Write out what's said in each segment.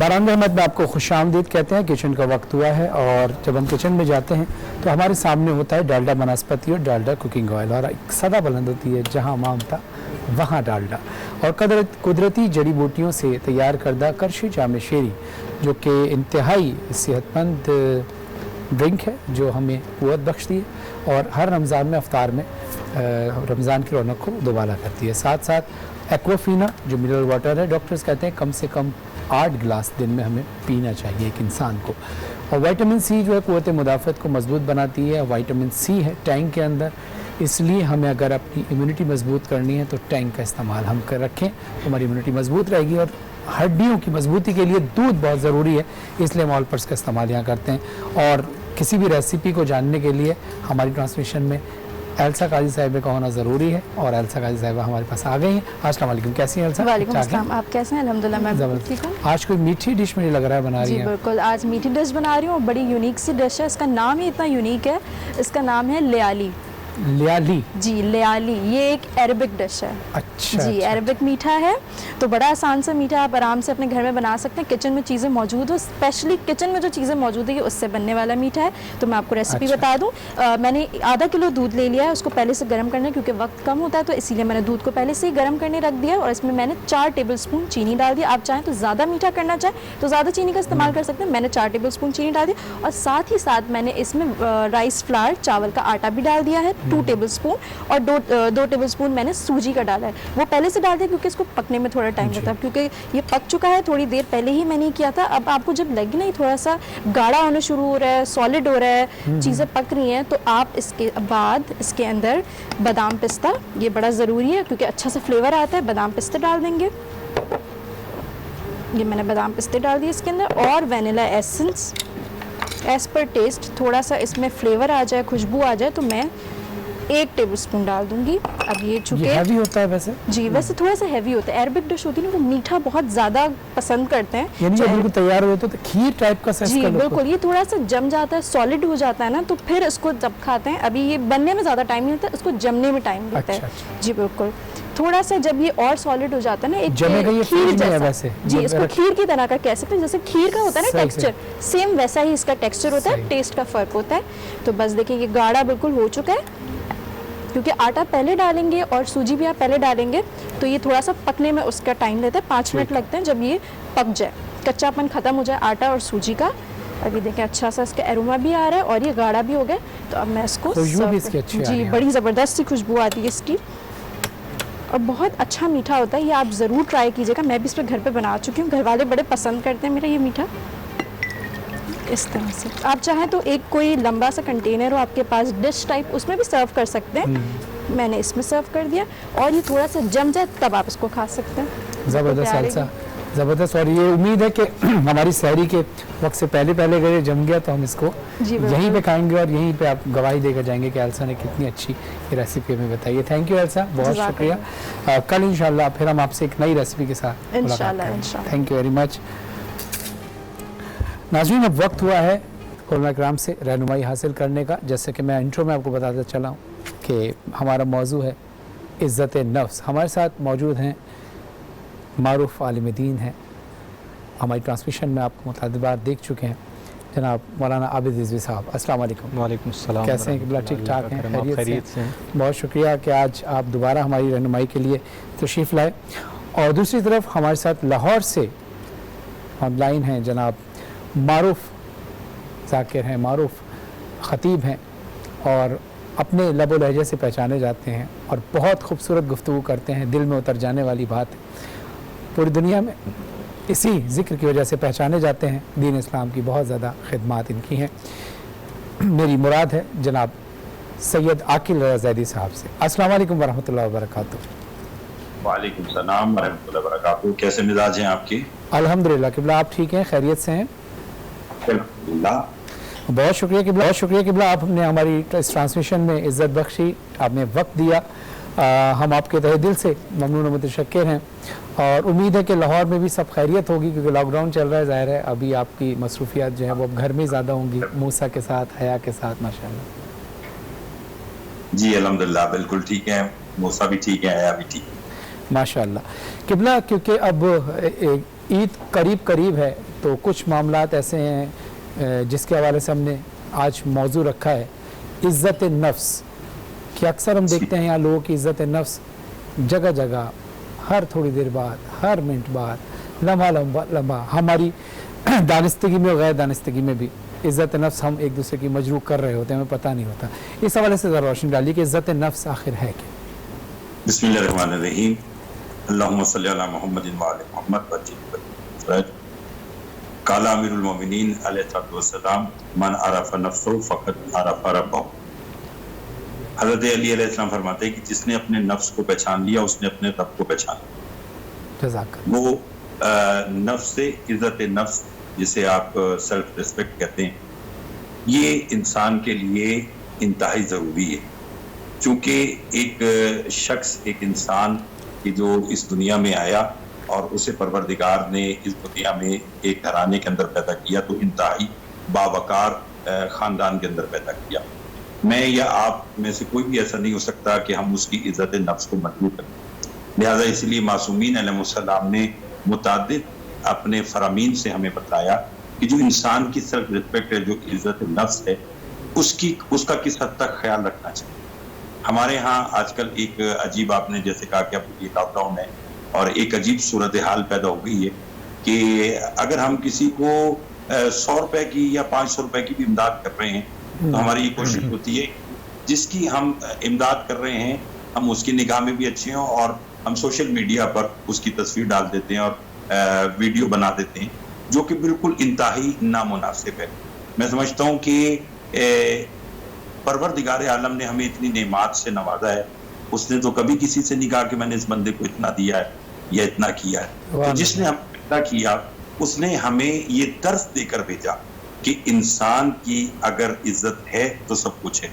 باران احمد میں آپ کو خوش آمدید کہتے ہیں. کچن کا وقت ہوا ہے اور جب ہم کچن میں جاتے ہیں تو ہمارے سامنے ہوتا ہے ڈالڈا بنسپتی اور ڈالڈا کوکنگ آئل, اور ایک صدا بلند ہوتی ہے جہاں مامتا وہاں ڈالڈا, اور قدرتی جڑی بوٹیوں سے تیار کردہ کرشی جام شیری جو کہ انتہائی صحت مند ڈرنک ہے جو ہمیں قوت بخشتی ہے اور ہر رمضان میں افطار میں رمضان کی رونق کو دوبالا کرتی ہے. ساتھ ساتھ ایکوافینا جو منرل واٹر ہے, ڈاکٹرز کہتے ہیں کم سے کم 8 گلاس دن میں ہمیں پینا چاہیے ایک انسان کو. اور وائٹامن سی جو ہے قوت مدافعت کو مضبوط بناتی ہے. وائٹامن سی ہے ٹینک کے اندر, اس لیے ہمیں اگر اپنی امیونٹی مضبوط کرنی ہے تو ٹینک کا استعمال ہم کر رکھیں, ہماری امیونٹی مضبوط رہے گی. اور ہڈیوں کی مضبوطی کے لیے دودھ بہت ضروری ہے, اس لیے ہم آل پرس کا استعمال یہاں کرتے ہیں. اور کسی بھی ریسیپی کو جاننے کے لیے ہماری ٹرانسمیشن میں ایلسا قاضی صاحبہ کا ہونا ضروری ہے, اور ایلسا قاضی صاحبہ ہمارے پاس آ گئی ہیں. السلام علیکم, کیسی ہیں ایلسا؟ وعلیکم السلام, آپ کیسے ہیں؟ الحمدللہ میں ٹھیک ہوں. آج کوئی میٹھی ڈش مجھے لگ رہا ہے بنا رہی ہیں. جی بالکل, آج میٹھی ڈش بنا رہی ہوں, بڑی یونیک سی ڈش ہے. اس کا نام ہی اتنا یونیک ہے, اس کا نام ہے لیالی. لیالی؟ جی لیالی, یہ ایک عربک ڈش ہے. اچھا جی عربک میٹھا ہے, تو بڑا آسان سا میٹھا آپ آرام سے اپنے گھر میں بنا سکتے ہیں. کچن میں چیزیں موجود ہو, اسپیشلی کچن میں جو چیزیں موجود ہیں اس سے بننے والا میٹھا ہے. تو میں آپ کو ریسیپی بتا دوں. میں نے آدھا کلو دودھ لے لیا ہے, اس کو پہلے سے گرم کرنا ہے کیونکہ وقت کم ہوتا ہے, تو اسی لیے میں نے دودھ کو پہلے سے ہی گرم کرنے رکھ دیا. اور اس میں نے 4 ٹیبل سپون چینی ڈال دیا. آپ چاہیں تو زیادہ میٹھا کرنا چاہیں تو زیادہ چینی کا استعمال کر سکتے ہیں. میں نے 4 ٹیبل سپون چینی ڈال دیا, اور ساتھ ہی ساتھ میں نے اس میں رائس فلاور, چاول کا آٹا بھی ڈال دیا ہے 2 ٹیبل سپون, اور 2 ٹیبل سپون میں نے سوجی کا ڈالا ہے. وہ پہلے سے ڈال دیا کیونکہ اس کو پکنے میں تھوڑا ٹائم لگتا ہے, کیونکہ یہ پک چکا ہے, تھوڑی دیر پہلے ہی میں نے کیا تھا. اب آپ کو جب لگے نا تھوڑا سا گاڑھا ہونا شروع ہو رہا ہے, سالڈ ہو رہا ہے, چیزیں پک رہی ہیں, تو آپ اس کے بعد اس کے اندر بادام پستہ, یہ بڑا ضروری ہے کیونکہ اچھا سا فلیور آتا ہے, بادام پستے ڈال دیں گے. یہ میں نے بادام پستے ڈال دیے اس کے اندر, اور vanilla essence as per test. تھوڑا سا اس میں فلیور آ جائے, خوشبو آ جائے, تو میں 1 ٹیبل سپون ڈال دوں گی. اب یہ چونکہ ہیوی ہوتا ہے ویسے, جی ویسے تھوڑا سا ہیوی ہوتا ہے. عربک ڈش ہوتی ہے نا, وہ میٹھا بہت زیادہ پسند کرتے ہیں. یعنی جب بالکل تیار ہو تو کھیر ٹائپ کا سیس جی بالکل, یہ تھوڑا سا جم جاتا ہے, سالڈ ہو جاتا ہے نا, تو پھر اس کو جب کھاتے ہیں, ابھی یہ بننے میں زیادہ ٹائم نہیں لگتا, اس کو جمنے میں ٹائم لگتا ہے. جی بالکل, تھوڑا سا جب یہ اور سالڈ ہو جاتا ہے نا, ایک کھیر جیسا, جی اس کو کھیر کی طرح کا کہہ سکتے ہیں, جیسے کھیر کا ہوتا ہے نا ٹیکسچر, سیم ویسا ہی اس کا ٹیکسچر ہوتا ہے, ٹیسٹ کا فرق ہوتا ہے. تو بس دیکھیں یہ گاڑھا بالکل ہو چکا ہے, کیونکہ آٹا پہلے ڈالیں گے اور سوجی بھی آپ پہلے ڈالیں گے, تو یہ تھوڑا سا پکنے میں اس کا ٹائم لیتا ہے, 5 منٹ لگتے ہیں. جب یہ پک جائے, کچا پن ختم ہو جائے آٹا اور سوجی کا, ابھی دیکھیں اچھا سا اس کا ایروما بھی آ رہا ہے اور یہ گاڑھا بھی ہو گیا. تو اب میں اس کو جی بڑی زبردست سی خوشبو آتی ہے اس کی, اور بہت اچھا میٹھا ہوتا ہے. یہ آپ ضرور ٹرائی کیجیے گا, میں بھی اس پہ گھر پہ بنا چکی ہوں, گھر والے بڑے پسند کرتے ہیں میرا یہ میٹھا. اس طرح سے آپ چاہیں تو ایک کوئی لمبا سا کنٹینر ہو آپ کے پاس ڈش ٹائپ, اس میں بھی سرو کر سکتے ہیں. میں نے اس میں سرو کر دیا, اور یہ تھوڑا سا جم جائے تب آپ اس کو کھا سکتے ہیں. زبردست ایلسا, زبردست. اور یہ امید ہے کہ ہماری سحری کے وقت سے پہلے اگر یہ جم گیا تو ہم اس کو یہیں پہ کھائیں گے, اور یہیں پہ آپ گواہی دے کر جائیں گے کہ ایلسا نے کتنی اچھی یہ ریسیپی ہمیں بتائی ہے. تھینک یو ایلسا, بہت شکریہ. کل انشاءاللہ پھر ہم آپ سے ایک نئی ریسیپی کے ساتھ ملاقات کریں گے. Thank you very much. ناظرین, اب وقت ہوا ہے علماء کرام سے رہنمائی حاصل کرنے کا. جیسے کہ میں انٹرو میں آپ کو بتاتا چلا ہوں کہ ہمارا موضوع ہے عزت نفس. ہمارے ساتھ موجود ہیں معروف عالم دین ہیں, ہماری ٹرانسمیشن میں آپ کو متعدد بار دیکھ چکے ہیں, جناب مولانا عابد رضوی صاحب. السلام علیکم. وعلیکم السلام. کیسے ہیں؟ قبلہ ٹھیک ٹھاک ہیں؟ خیریت سے ہیں؟ بہت شکریہ کہ آج آپ دوبارہ ہماری رہنمائی کے لیے تشریف لائے. اور دوسری طرف ہمارے ساتھ لاہور سے آن لائن ہیں جناب معروف ذاکر ہیں, معروف خطیب ہیں, اور اپنے لب و لہجے سے پہچانے جاتے ہیں, اور بہت خوبصورت گفتگو کرتے ہیں, دل میں اتر جانے والی بات ہے. پوری دنیا میں اسی ذکر کی وجہ سے پہچانے جاتے ہیں. دین اسلام کی بہت زیادہ خدمات ان کی ہیں. میری مراد ہے جناب سید عاقل رضا زیدی صاحب سے. السلام علیکم ورحمۃ اللہ وبرکاتہ. وعلیکم السلام ورحمۃ اللہ وبرکاتہ. کیسے مزاج ہیں آپ کی؟ الحمدللہ قبلہ, آپ ٹھیک ہیں؟ خیریت سے ہیں؟ الحمدللہ. بہت شکریہ قبلہ, بہت شکریہ قبلہ. آپ نے ہماری اس ٹرانسمیشن میں عزت بخشی, آپ نے وقت دیا, ہم آپ کے تہہ دل سے ممنون و متشکر ہیں. اور امید ہے کہ لاہور میں بھی سب خیریت ہوگی, کیونکہ لاک ڈاؤن چل رہا ہے. ظاہر ہے ابھی آپ کی مصروفیات جو ہیں وہ گھر میں زیادہ ہوں گی, موسیٰ کے ساتھ, حیا کے ساتھ. ماشاءاللہ. جی الحمدللہ بالکل ٹھیک ہے, موسیٰ بھی ٹھیک ہے, حیا بھی ٹھیک ہے. ماشاءاللہ. قبلہ, کیونکہ اب عید قریب ہے, تو کچھ معاملات ایسے ہیں جس کے حوالے سے ہم نے آج موضوع رکھا ہے عزت نفس، کہ اکثر ہم دیکھتے ہیں یہاں لوگوں کی عزت نفس جگہ جگہ ہر تھوڑی دیر بعد، ہر منٹ بعد، لمحہ ہماری دانستگی میں اور غیر دانستگی میں بھی عزت نفس ہم ایک دوسرے کی مجروح کر رہے ہوتے ہیں، ہمیں پتہ نہیں ہوتا. اس حوالے سے ذرا روشنی ڈالیے کہ عزت نفس آخر ہے کیا؟ بسم اللہ الرحمن الرحیم. اللہم صلی علی محمد وعلی محمد وجل. قال امیر المومنین علیہ الصلوۃ والسلام من عرف نفسه فقد عرف ربہ. حضرت علی علیہ السلام فرماتے ہیں کہ جس نے اپنے نفس کو پہچان لیا اس نے اپنے رب کو پہچان لیا. جزاک اللہ. وہ نفس عزت نفس جسے آپ سیلف ریسپیکٹ کہتے ہیں، یہ انسان کے لیے انتہائی ضروری ہے. چونکہ ایک شخص، ایک انسان کی جو اس دنیا میں آیا اور اسے پروردگار نے اس دنیا میں ایک گھرانے کے اندر پیدا کیا تو انتہائی باوقار خاندان کے اندر پیدا کیا. میں یا آپ میں سے کوئی بھی ایسا نہیں ہو سکتا کہ ہم اس کی عزت نفس کو مجروح کریں. لہٰذا اس لیے معصومین علیہ السلام نے متعدد اپنے فرامین سے ہمیں بتایا کہ جو انسان کی سیلف ریسپیکٹ ہے، جو عزت نفس ہے، اس کا کس حد تک خیال رکھنا چاہیے. ہمارے ہاں آج کل ایک عجیب، آپ نے جیسے کہا کہ اب یہ لاک ڈاؤن ہے اور ایک عجیب صورتحال پیدا ہو گئی ہے کہ اگر ہم کسی کو 100 روپے کی یا 500 روپے کی بھی امداد کر رہے ہیں تو ہماری یہ کوشش ہوتی ہے جس کی ہم امداد کر رہے ہیں ہم اس کی نگاہ میں بھی اچھے ہوں اور ہم سوشل میڈیا پر اس کی تصویر ڈال دیتے ہیں اور ویڈیو بنا دیتے ہیں، جو کہ بالکل انتہائی نامناسب ہے. میں سمجھتا ہوں کہ پروردگار عالم نے ہمیں اتنی نعمات سے نوازا ہے، اس نے تو کبھی کسی سے نہیں کہا کہ میں نے اس بندے کو اتنا دیا ہے یا اتنا کیا ہے. تو جس نے ہمیں اتنا کیا اس نے ہمیں یہ درس دے کر بھیجا کہ انسان کی اگر عزت ہے تو سب کچھ ہے.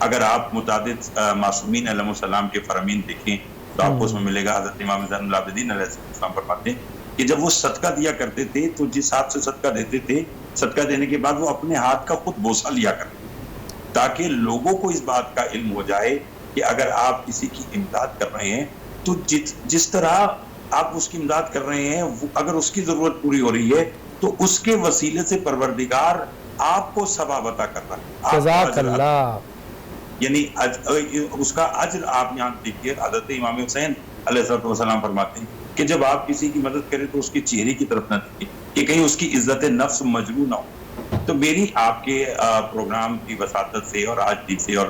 اگر آپ متعدد معصومین علیہ السلام کے فرامین دیکھیں تو آپ کو اس میں ملے گا. حضرت امام زین العابدین علیہ السلام فرماتے ہیں کہ جب وہ صدقہ دیا کرتے تھے تو جس ہاتھ سے صدقہ دیتے تھے، صدقہ دینے کے بعد وہ اپنے ہاتھ کا خود بوسہ لیا کرتے تاکہ لوگوں کو اس بات کا علم ہو جائے کہ اگر آپ کسی کی امداد کر رہے ہیں تو جس طرح آپ اس کی امداد کر رہے ہیں، اگر اس کی ضرورت پوری ہو رہی ہے تو اس کے وسیلے سے پروردگار آپ کو ثواب عطا کر رہا ہے. جزاک اللہ. یعنی اس کا اجر آپ یہاں دیکھیے. حضرت امام حسین علیہ السلام فرماتے ہیں کہ جب آپ کسی کی مدد کریں تو اس کے چہرے کی طرف نہ دیکھیں کہ کہیں اس کی عزت نفس مجروح نہ ہو. تو میری آپ کے پروگرام کی وساطت سے اور آج دن سے، اور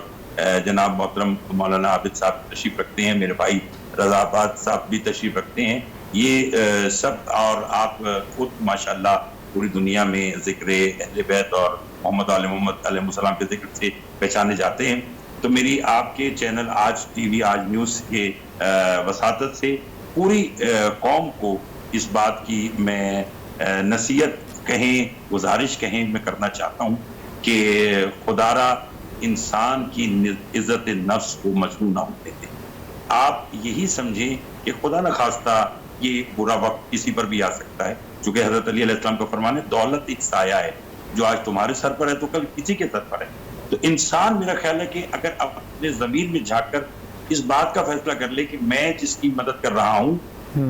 جناب محترم مولانا عابد صاحب تشریف رکھتے ہیں، میرے بھائی رضا آباد صاحب بھی تشریف رکھتے ہیں، یہ سب اور آپ خود ماشاءاللہ پوری دنیا میں ذکر اہل بیت اور محمد علیہ السلام کے ذکر سے پہچانے جاتے ہیں. تو میری آپ کے چینل آج ٹی وی، آج نیوز کے وساطت سے پوری قوم کو اس بات کی میں نصیحت کہیں، گزارش کہیں، میں کرنا چاہتا ہوں کہ خدا را انسان کی عزت نفس کو مجروح نہ ہونے دے. آپ یہی سمجھیں کہ خدا نہ خواستہ یہ برا وقت کسی پر بھی آ سکتا ہے، چونکہ حضرت علی علیہ السلام کا فرمان ہے دولت ایک سایہ ہے، جو آج تمہارے سر پر ہے تو کل کسی کے سر پر ہے. تو انسان میرا خیال ہے کہ اگر اپنے ضمیر میں جھانک کر اس بات کا فیصلہ کر لے کہ میں جس کی مدد کر رہا ہوں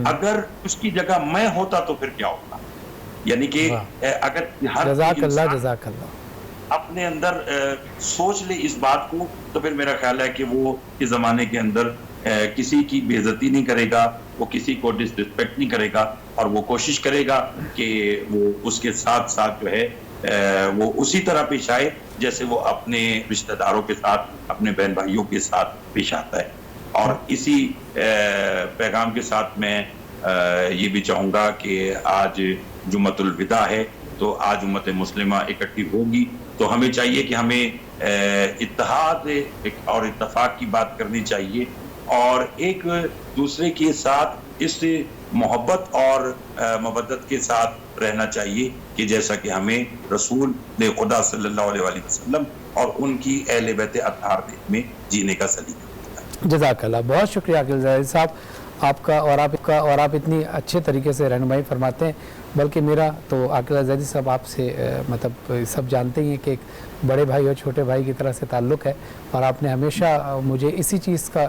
اگر اس کی جگہ میں ہوتا تو پھر کیا ہوتا. یعنی کہ اگر ہر جزاک اللہ اپنے اندر سوچ لے اس بات کو تو پھر میرا خیال ہے کہ وہ اس زمانے کے اندر کسی کی بے عزتی نہیں کرے گا، وہ کسی کو ڈس ریسپیکٹ نہیں کرے گا، اور وہ کوشش کرے گا کہ وہ اس کے ساتھ ساتھ جو ہے وہ اسی طرح پیش آئے جیسے وہ اپنے رشتہ داروں کے ساتھ، اپنے بہن بھائیوں کے ساتھ پیش آتا ہے. اور اسی پیغام کے ساتھ میں یہ بھی چاہوں گا کہ آج جمعۃ الوداع ہے، تو آج امت مسلمہ اکٹھی ہوگی تو ہمیں چاہیے کہ ہمیں اتحاد اور اتفاق کی بات کرنی چاہیے اور ایک دوسرے کے ساتھ اس محبت اور مودت کے ساتھ رہنا چاہیے کہ جیسا کہ ہمیں رسول خدا صلی اللہ علیہ وسلم اور ان کی اہل بیت اطہار میں جینے کا سلیقہ. جزاک اللہ. بہت شکریہ عاقل زاہد صاحب آپ کا، اور آپ اتنی اچھے طریقے سے رہنمائی فرماتے ہیں. بلکہ میرا تو عاقل زاہد صاحب آپ سے مطلب سب جانتے ہی ہیں کہ ایک بڑے بھائی اور چھوٹے بھائی کی طرح سے تعلق ہے، اور آپ نے ہمیشہ مجھے اسی چیز کا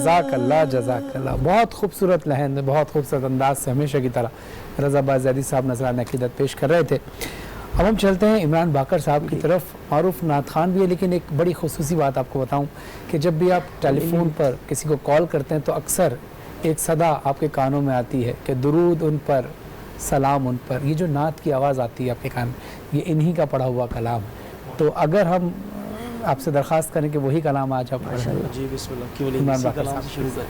جزاک اللہ. بہت خوبصورت لحن میں بہت خوبصورت انداز سے ہمیشہ کی طرح رضا باز زیدی صاحب نذرانہ عقیدت پیش کر رہے تھے. اب ہم چلتے ہیں عمران باقر صاحب کی طرف. معروف نعت خوان بھی ہے، لیکن ایک بڑی خصوصی بات آپ کو بتاؤں کہ جب بھی آپ ٹیلی فون پر کسی کو کال کرتے ہیں تو اکثر ایک صدا آپ کے کانوں میں آتی ہے کہ درود ان پر، سلام ان پر. یہ جو نعت کی آواز آتی ہے آپ کے کان میں، یہ انہی کا پڑھا ہوا کلام. تو اگر ہم آپ سے درخواست کریں کہ وہی کلام آج آپ پڑھیں. جی بسم اللہ. کیوں نہیں، عمران اسی باقر کلام صاحب. سے شروع کریں.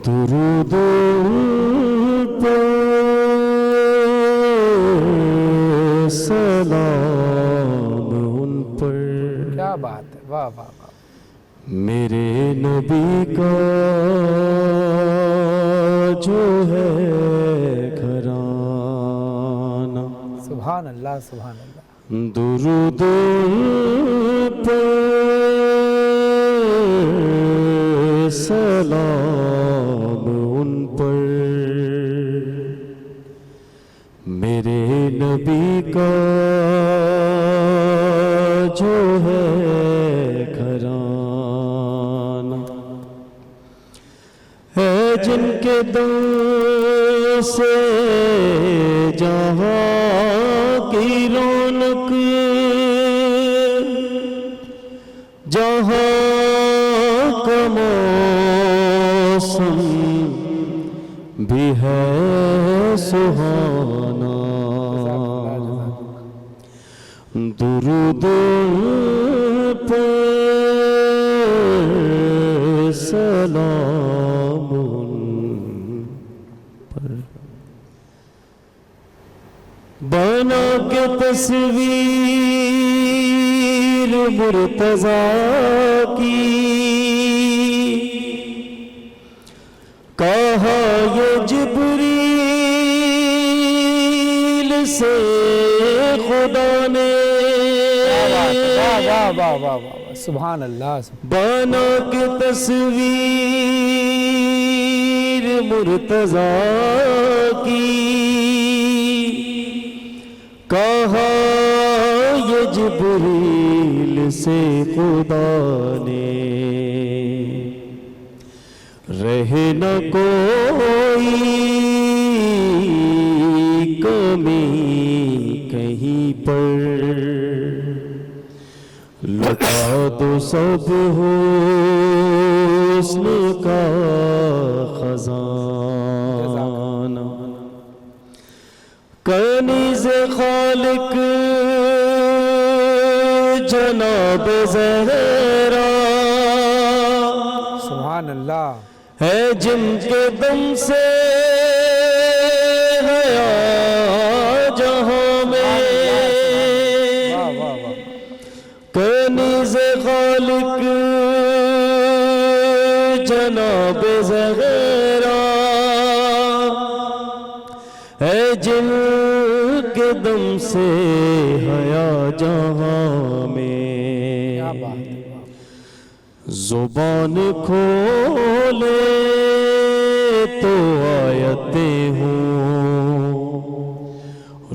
درود پر سلام ان پر، کیا بات ہے، واہ واہ واہ. میرے نبی کا جو ہے گھرانہ. سبحان اللہ سبحان اللہ. درود پر سلام ان پر، میرے نبی کا جو ہے گھرانہ. ہے جن کے دم سے جہاں کی رونق، جہاں کا موسم بھی ہے سہانا. درود پر سلام پر، بنا کے تصویر مرتضیٰ کی، کہا یہ جبریل سے خدا نے. واہ واہ واہ واہ، سبحان اللہ. بنا کے تصویر مرتضیٰ کی، کہا یہ جبریل سے خدا نے. رہے نہ کوئی کمی کہیں پر، لٹا دو سب حسن کا خزانہ. کنیز خالق جناب زہرا، سبحان اللہ. ہے جن کے دم سے حیا جہاں میں. واہ واہ واہ. کنیز خالق جناب زہرا، ہے جن کے دم سے حیا جہاں میں. کیا بات ہے. زبان کھولے تو آیتیں ہوں،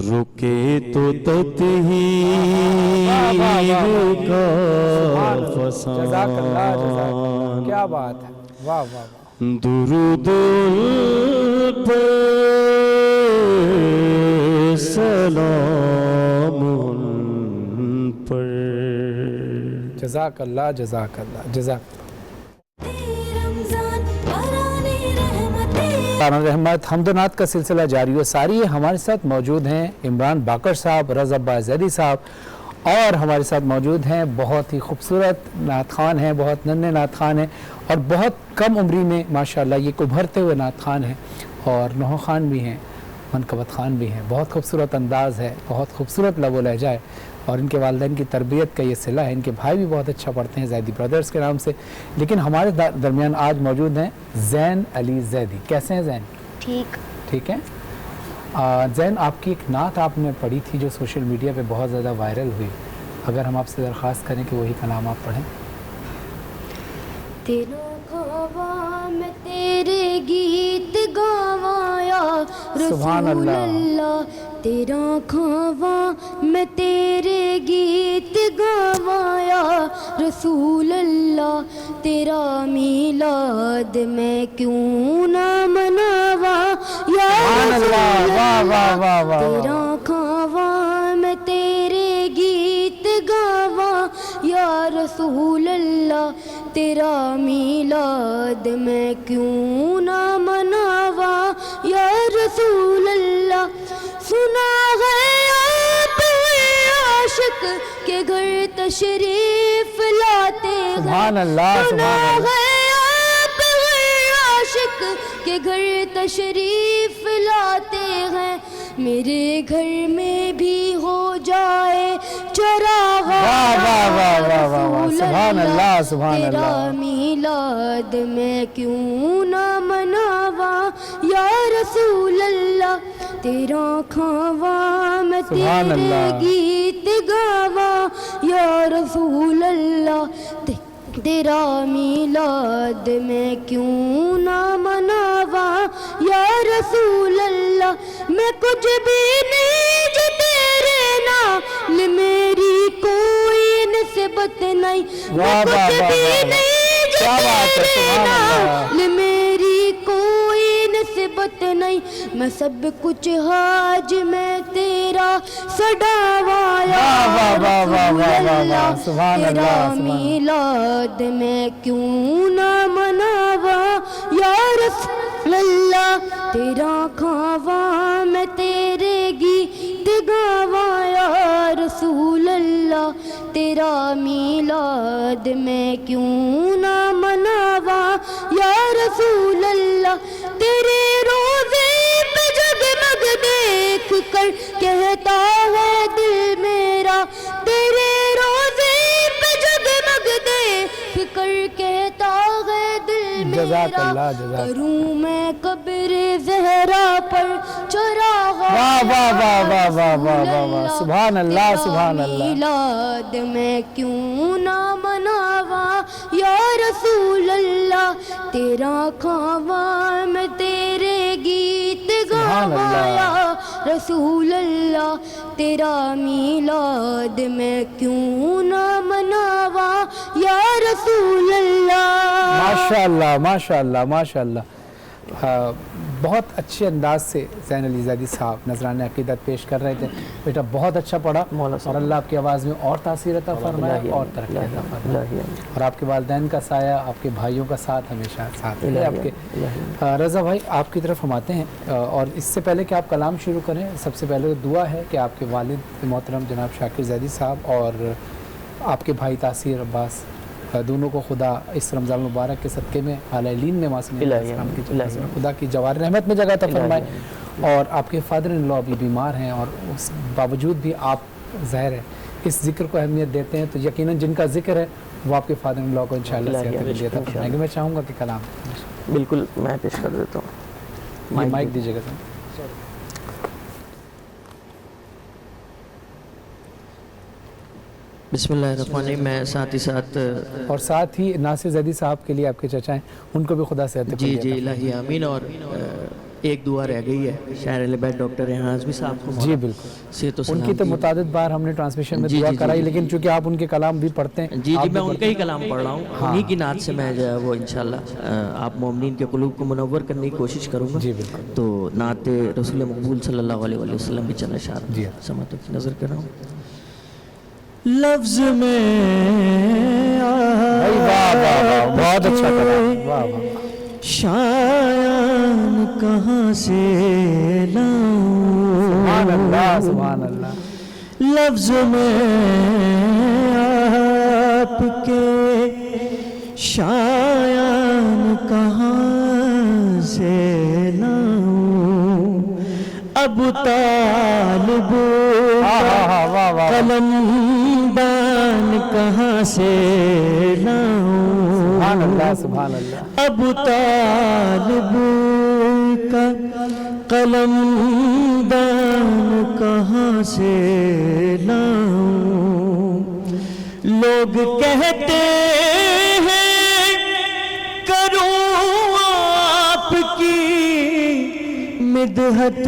رکے تو تطہیر کا جزاک اللہ جزاک اللہ. فسان. کیا بات ہے، واہ واہ واہ. درود پر سلام پر. جزاک اللہ جزاک اللہ جزاک رحمت. حمد و نعت کا سلسلہ جاری و ساری ہے. ہمارے ساتھ موجود ہیں عمران باقر صاحب، رضا باز زیدی صاحب، اور ہمارے ساتھ موجود ہیں بہت ہی خوبصورت نعت خوان ہیں، بہت ننھے نعت خوان ہیں، اور بہت کم عمری میں ماشاءاللہ یہ ابھرتے ہوئے نعت خوان ہیں، اور نوحہ خوان بھی ہیں، منقبت خوان بھی ہیں. بہت خوبصورت انداز ہے، بہت خوبصورت لب و لہجہ ہے، اور ان کے والدین کی تربیت کا یہ صلہ ہے. ان کے بھائی بھی بہت اچھا پڑھتے ہیں زیدی برادرز کے نام سے. لیکن ہمارے درمیان آج موجود ہیں زین علی زیدی. کیسے ہیں زین؟ ٹھیک ہے. زین، آپ کی ایک نعت آپ نے پڑھی تھی جو سوشل میڈیا پہ بہت زیادہ وائرل ہوئی. اگر ہم آپ سے درخواست کریں کہ وہی کلام آپ پڑھیں. تیرا کھوا میں تیرے گیت گاواں یا سبحان رسول اللہ. اللہ، تیرا کھوا میں تیرے گیت گاوایا رسول اللہ تیرا میلاد میں کیوں نہ مناوا یا رسول اللہ تیرا کھاواں میں تیرے گیت گاواں یا رسول اللہ تیرا میلاد میں کیوں نہ مناوا یا رسول اللہ سنا ہے آپ عاشق کے گھر تشریف لاتے ہیں سبحان اللہ سنا سبحان اللہ ہے آپ عاشق کے گھر تشریف لاتے ہیں میرے گھر میں بھی ہو جائے چراغ واہ واہ واہ واہ واہ واہ سبحان اللہ سبحان تیرا اللہ میلاد میں کیوں نہ مناوا یا رسول اللہ تیرا کھاواں میں سبحان تیرے اللہ گیت گاواں یا رسول اللہ تیرا میلاد میں کیوں نہ مناوا یا رسول اللہ میں کچھ بھی نہیں جو تیرے نام میری کوئی نسبت نہیں میں کچھ بھی نہیں جو تیرے نام میری کوئی نسبت نہیں میں سب کچھ حاج میں تیرا سڈاوایا رسول اللہ تیرا میلاد میں کیوں نہ مناوا یا رسول اللہ تیرا کھاواں میں تیرے گیت گاواں یا رسول اللہ تیرا میلاد میں کیوں نہ مناوا یا رسول اللہ تیرے روزے پہ جگمگ دیکھ کر کہتا ہے دل میرا تیرے روزے پہ جگمگ دیکھ کر کہتا ہے دل میرا کروں میں قبر زہرا پر چراغ واہ واہ واہ واہ واہ واہ واہ واہ سبحان اللہ سبحان اللہ میلاد میں کیوں نہ مناوا یا رسول اللہ تیرا کھاواں میں تیرے گیت گاواں یا رسول اللہ تیرا میلاد میں کیوں نہ مناوا یا رسول اللہ ماشاء اللہ ماشاء اللہ ماشاء اللہ بہت اچھے انداز سے زین علی زیدی صاحب نذرانِ عقیدت پیش کر رہے تھے بیٹا بہت اچھا پڑھا اور اللہ آپ کی آواز میں اور تاثیر عطا فرمائے اور ترقی عطا فرمائے اور آپ کے والدین کا سایہ آپ کے بھائیوں کا ساتھ ہمیشہ ساتھ ہے آپ کے رضا بھائی آپ کی طرف ہم آتے ہیں اور اس سے پہلے کہ آپ کلام شروع کریں سب سے پہلے دعا ہے کہ آپ کے والد محترم جناب شاکر زیدی صاحب اور آپ کے بھائی تاثیر عباس دونوں کو خدا اس رمضان المبارک کے صدقے میں عالین میں معصوم خدا کی جوار رحمت میں جگہ عطا فرمائے اور آپ کے فادر ان لا بھی بیمار ہیں اور اس باوجود بھی آپ ظاہر ہے اس ذکر کو اہمیت دیتے ہیں تو یقیناً جن کا ذکر ہے وہ آپ کے فادر ان لا کو انشاءاللہ صحت عطا فرمائیں گے میں چاہوں گا کہ کلام بالکل میں پیش کر دیتا ہوں مائک دیجیے گا بسم اللہ الرحمن الرحیم میں ساتھ ہی ساتھ اور ساتھ ہی ناصر زیدی صاحب کے لیے آپ کے چچا ہیں ان کو بھی خدا صحت جی جی الہی آمین اور ایک دعا رہ گئی ہے شاعر اہل بیت ڈاکٹر ریحان اعظمی صاحب کو جی بالکل صحت و ان کی تو متعدد بار ہم نے ٹرانسمیشن میں دعا کرائی لیکن چونکہ آپ ان کے کلام بھی پڑھتے ہیں جی جی میں ان کا ہی کلام پڑھ رہا ہوں انہی کی نعت سے میں جو ہے وہ انشاءاللہ آپ مومنین کے قلوب کو منور کرنے کی کوشش کروں گا جی بالکل تو نعت رسول مقبول صلی اللہ علیہ وسلم بھی چل اشارہ جی سماعتوں کی نظر کر رہا ہوں لفظ میں بہت اچھا کلام واہ واہ شایان کہاں سے لاؤں سبحان اللہ سبحان اللہ لفظ میں آپ کے شایان کہاں سے لاؤں ابو طالب قلم بان کہاں سے لاؤں سبحان اللہ سبحان اللہ ابو طالب کا قلم دان کہاں سے لاؤں لوگ کہتے ہیں کروں آپ کی مدحت